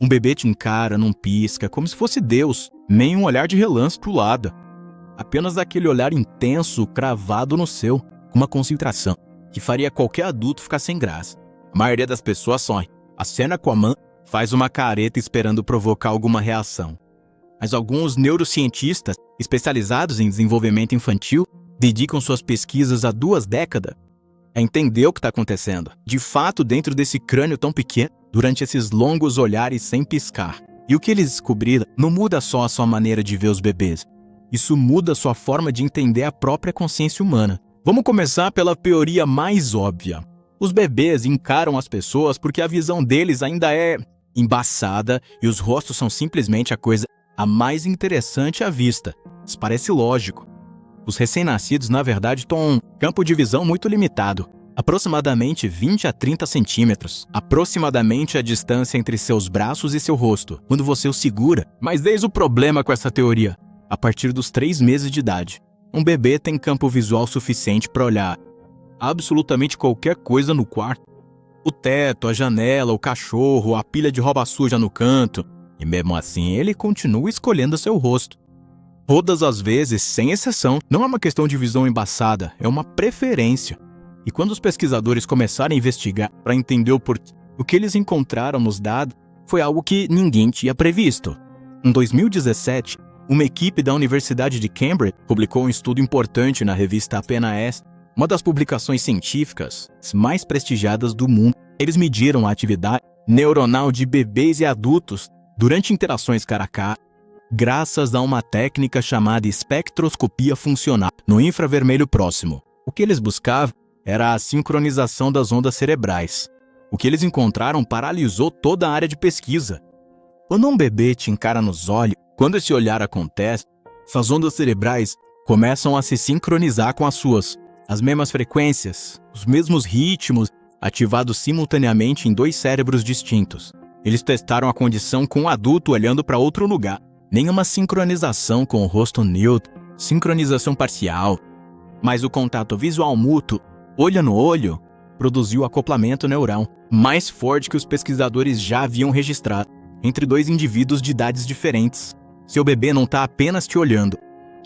Um bebê te encara, não pisca, como se fosse Deus, nem um olhar de relance pro lado. Apenas aquele olhar intenso, cravado no seu, com uma concentração, que faria qualquer adulto ficar sem graça. A maioria das pessoas sonha, acena com a mão, faz uma careta esperando provocar alguma reação. Mas alguns neurocientistas, especializados em desenvolvimento infantil, dedicam suas pesquisas há 2 décadas a entender o que está acontecendo, de fato, dentro desse crânio tão pequeno, durante esses longos olhares sem piscar. E o que eles descobriram não muda só a sua maneira de ver os bebês. Isso muda a sua forma de entender a própria consciência humana. Vamos começar pela teoria mais óbvia. Os bebês encaram as pessoas porque a visão deles ainda é embaçada e os rostos são simplesmente a coisa a mais interessante à vista. Isso parece lógico. Os recém-nascidos, na verdade, têm um campo de visão muito limitado, aproximadamente 20 a 30 centímetros, aproximadamente a distância entre seus braços e seu rosto, quando você o segura. Mas eis o problema com essa teoria. A partir dos 3 meses de idade, um bebê tem campo visual suficiente para olhar absolutamente qualquer coisa no quarto. O teto, a janela, o cachorro, a pilha de roupa suja no canto. E mesmo assim, ele continua escolhendo seu rosto. Todas as vezes, sem exceção, não é uma questão de visão embaçada, é uma preferência. E quando os pesquisadores começaram a investigar para entender o porquê, o que eles encontraram nos dados foi algo que ninguém tinha previsto. Em 2017, uma equipe da Universidade de Cambridge publicou um estudo importante na revista PNAS, uma das publicações científicas mais prestigiadas do mundo. Eles mediram a atividade neuronal de bebês e adultos durante interações cara a cara, graças a uma técnica chamada espectroscopia funcional no infravermelho próximo. O que eles buscavam era a sincronização das ondas cerebrais. O que eles encontraram paralisou toda a área de pesquisa. Quando um bebê te encara nos olhos, quando esse olhar acontece, suas ondas cerebrais começam a se sincronizar com as suas. As mesmas frequências, os mesmos ritmos, ativados simultaneamente em 2 cérebros distintos. Eles testaram a condição com um adulto olhando para outro lugar. Nenhuma sincronização com o rosto neutro, sincronização parcial. Mas o contato visual mútuo, olho no olho, produziu acoplamento neural mais forte que os pesquisadores já haviam registrado entre 2 indivíduos de idades diferentes. Seu bebê não está apenas te olhando.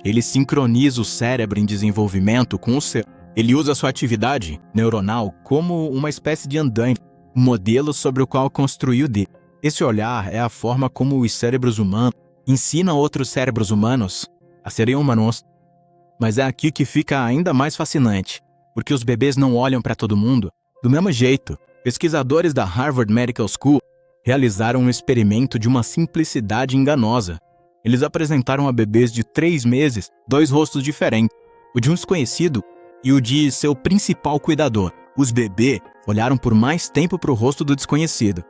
Ele sincroniza o cérebro em desenvolvimento com o seu. Ele usa sua atividade neuronal como uma espécie de andaime, um modelo sobre o qual construiu dele. Esse olhar é a forma como os cérebros humanos ensinam outros cérebros humanos a serem humanos. Mas é aqui que fica ainda mais fascinante, porque os bebês não olham para todo mundo do mesmo jeito. Pesquisadores da Harvard Medical School realizaram um experimento de uma simplicidade enganosa. Eles apresentaram a bebês de 3 meses 2 rostos diferentes, o de um desconhecido e o de seu principal cuidador. Os bebês olharam por mais tempo para o rosto do desconhecido,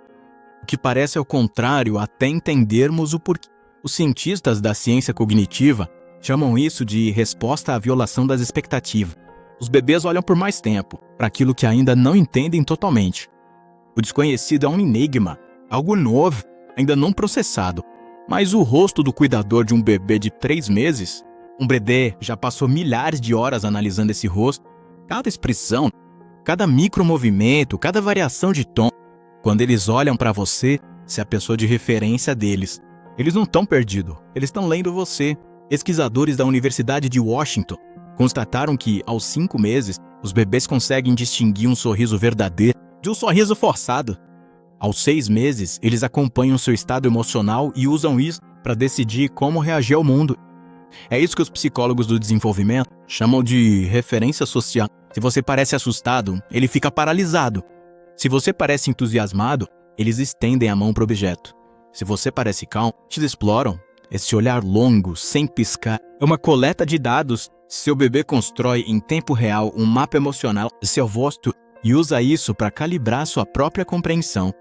o que parece ao contrário até entendermos o porquê. Os cientistas da ciência cognitiva chamam isso de resposta à violação das expectativas. Os bebês olham por mais tempo para aquilo que ainda não entendem totalmente. O desconhecido é um enigma, algo novo, ainda não processado. Mas o rosto do cuidador de um bebê de 3 meses, um bebê já passou milhares de horas analisando esse rosto, cada expressão, cada micromovimento, cada variação de tom. Quando eles olham para você, você é a pessoa de referência deles. Eles não estão perdidos, eles estão lendo você. Pesquisadores da Universidade de Washington constataram que, aos 5 meses, os bebês conseguem distinguir um sorriso verdadeiro de um sorriso forçado. Aos 6 meses, eles acompanham seu estado emocional e usam isso para decidir como reagir ao mundo. É isso que os psicólogos do desenvolvimento chamam de referência social. Se você parece assustado, ele fica paralisado. Se você parece entusiasmado, eles estendem a mão para o objeto. Se você parece calmo, te exploram. Esse olhar longo, sem piscar, é uma coleta de dados. Seu bebê constrói em tempo real um mapa emocional de seu rosto e usa isso para calibrar sua própria compreensão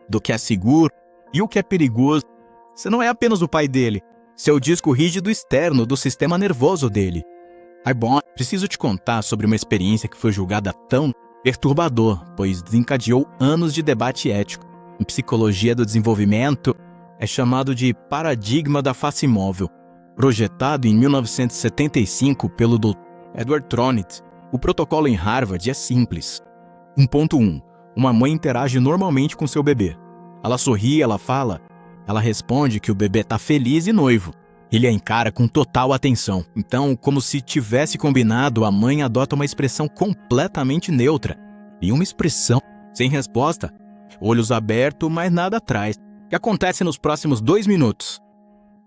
do que é seguro e o que é perigoso. Você não é apenas o pai dele, seu disco rígido externo do sistema nervoso dele. Bom, preciso te contar sobre uma experiência que foi julgada tão perturbador, pois desencadeou anos de debate ético. Em psicologia do desenvolvimento, é chamado de paradigma da face móvel. Projetado em 1975 pelo Dr. Edward Tronit, o protocolo em Harvard é simples. 1.1. Uma mãe interage normalmente com seu bebê. Ela sorri, ela fala, Ela responde que o bebê tá feliz e noivo. Ele a encara com total atenção. Então, como se tivesse combinado, a mãe adota uma expressão completamente neutra. E uma expressão sem resposta. Olhos abertos, mas nada atrás. Que acontece nos próximos 2 minutos.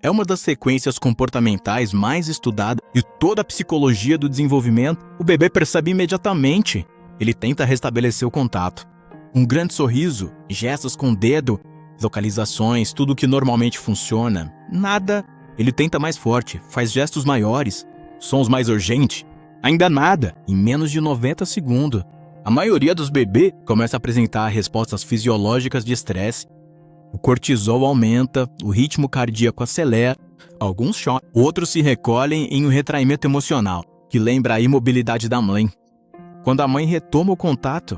É uma das sequências comportamentais mais estudadas de toda a psicologia do desenvolvimento. O bebê percebe imediatamente. Ele tenta restabelecer o contato. Um grande sorriso, gestos com o dedo, localizações, tudo que normalmente funciona. Nada. Ele tenta mais forte, faz gestos maiores, sons mais urgentes. Ainda nada. Em menos de 90 segundos. A maioria dos bebês começa a apresentar respostas fisiológicas de estresse. O cortisol aumenta, o ritmo cardíaco acelera, alguns choram, outros se recolhem em um retraimento emocional, que lembra a imobilidade da mãe. Quando a mãe retoma o contato,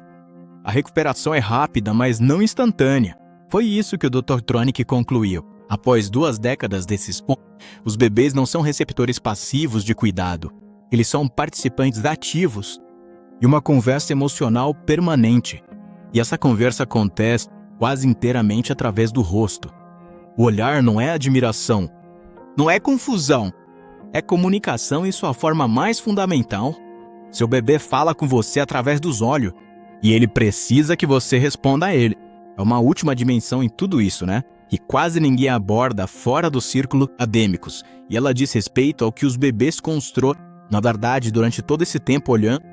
a recuperação é rápida, mas não instantânea. Foi isso que o Dr. Tronick concluiu. Após 2 décadas desses pontos, os bebês não são receptores passivos de cuidado. Eles são participantes ativos e uma conversa emocional permanente. E essa conversa acontece quase inteiramente através do rosto. O olhar não é admiração, não é confusão, é comunicação em sua forma mais fundamental. Seu bebê fala com você através dos olhos e ele precisa que você responda a ele. É uma última dimensão em tudo isso, né? Que quase ninguém aborda fora do círculo acadêmicos. E ela diz respeito ao que os bebês constroem, na verdade, durante todo esse tempo olhando.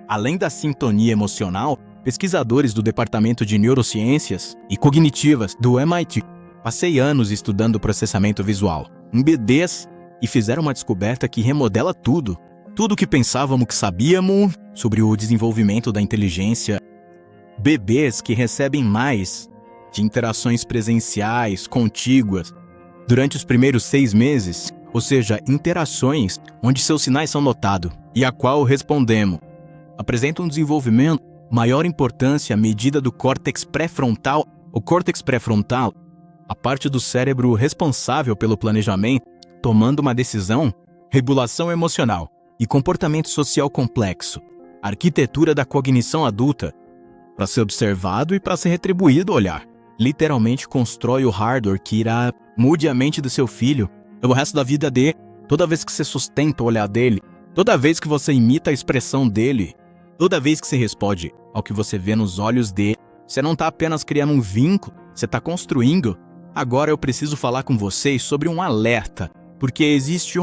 Além da sintonia emocional, pesquisadores do Departamento de Neurociências e Cognitivas do MIT passei anos estudando o processamento visual em bebês e fizeram uma descoberta que remodela tudo. Tudo que pensávamos que sabíamos sobre o desenvolvimento da inteligência. Bebês que recebem mais de interações presenciais, contíguas, durante os primeiros 6 meses, ou seja, interações onde seus sinais são notados e a qual respondemos, apresentam um desenvolvimento maior importância à medida do córtex pré-frontal. O córtex pré-frontal, a parte do cérebro responsável pelo planejamento, tomando uma decisão, regulação emocional e comportamento social complexo, a arquitetura da cognição adulta, para ser observado e para ser retribuído o olhar. Literalmente constrói o hardware que irá mude a mente do seu filho pelo resto da vida dele. Toda vez que você sustenta o olhar dele, toda vez que você imita a expressão dele, toda vez que você responde ao que você vê nos olhos dele, você não está apenas criando um vínculo, você está construindo. Agora eu preciso falar com vocês sobre um alerta, porque existe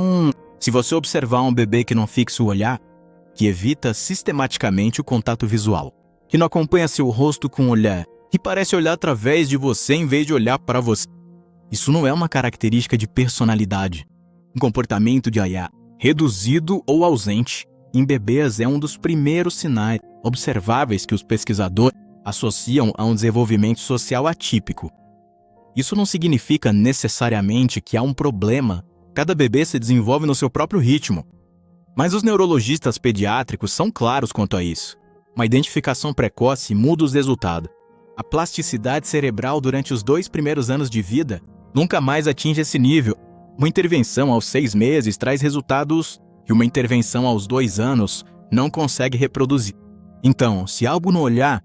se você observar um bebê que não fixa o olhar, que evita sistematicamente o contato visual, que não acompanha seu rosto com o olhar, que parece olhar através de você em vez de olhar para você. Isso não é uma característica de personalidade. Um comportamento de olhar reduzido ou ausente em bebês é um dos primeiros sinais observáveis que os pesquisadores associam a um desenvolvimento social atípico. Isso não significa necessariamente que há um problema. Cada bebê se desenvolve no seu próprio ritmo. Mas os neurologistas pediátricos são claros quanto a isso. Uma identificação precoce muda os resultados. A plasticidade cerebral durante os 2 primeiros anos de vida nunca mais atinge esse nível. Uma intervenção aos 6 meses traz resultados que uma intervenção aos 2 anos não consegue reproduzir. Então, se algo no olhar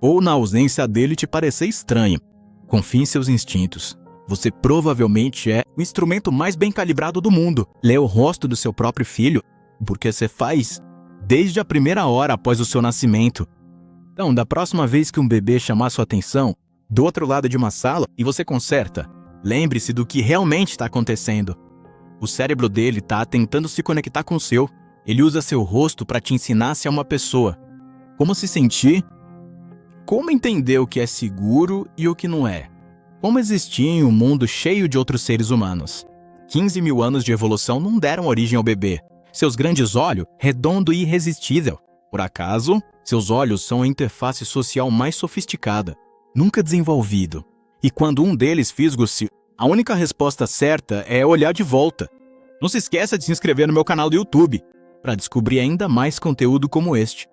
ou na ausência dele te parecer estranho, confie em seus instintos. Você provavelmente é o instrumento mais bem calibrado do mundo. Lê o rosto do seu próprio filho, porque você faz desde a primeira hora após o seu nascimento. Então, da próxima vez que um bebê chamar sua atenção, do outro lado de uma sala, e você conserta, lembre-se do que realmente está acontecendo. O cérebro dele está tentando se conectar com o seu. Ele usa seu rosto para te ensinar a ser uma pessoa. Como se sentir? Como entender o que é seguro e o que não é? Como existir em um mundo cheio de outros seres humanos? 15 mil anos de evolução não deram origem ao bebê. Seus grandes olhos, redondo e irresistível. Por acaso, seus olhos são a interface social mais sofisticada, nunca desenvolvido. E quando um deles fisga-se, a única resposta certa é olhar de volta. Não se esqueça de se inscrever no meu canal do YouTube para descobrir ainda mais conteúdo como este.